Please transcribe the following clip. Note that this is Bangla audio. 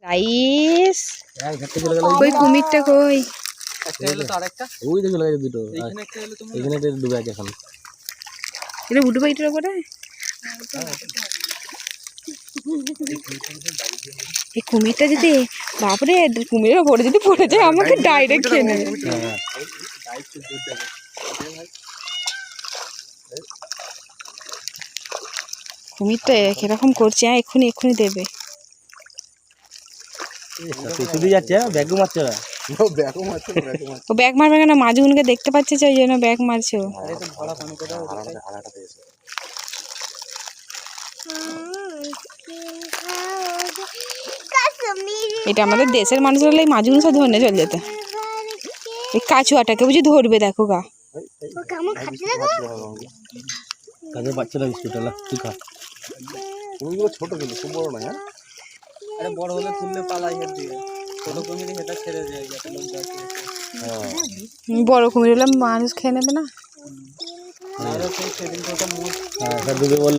গাইস কই কুমিরটা কই? একটা হলো তো আরেকটা ওই দেখো লাগে দুটো এইখানে একটা হলো তুমি এখানে একটা ডুবে আছে এখন এটা উঠে বাইটার উপরে এই কুমিরটা যদি বাপরে কুমিরের উপরে যদি পড়ে যায় আমাকে ডাইরেক্ট খেয়ে নেবে। কুমিরটা কিরকম করছে এক্ষুনি এক্ষুনি দেবে। শুধু যাচ্ছে ব্যাগও মারছে না ও ব্যাগ মারবে কেন? মাছগুলোকে দেখতে পাচ্ছে যে ওই জন্য ব্যাগ মারছে ও। এটা আমাদের দেশের মানুষের হলে এই মাছগুলো সব ধরে চলে যেত। এই কাচুয়াটাকে বুঝি ধরবে দেখো গা। কাজের বাচ্চারা বিস্কুট এলা তুই খা কুমিরগুলো ছোট কিন্তু খুব বড় নয়। আরে বড় হলে তুললে পালাই হেড দিয়ে ছোট কুমিরই হেটা ছেড়ে যায় যাতে লোক যায়। বড় কুমির হলে মানুষ খেয়ে নেবে না। আর সেদিন কত মুখ ডুবে বল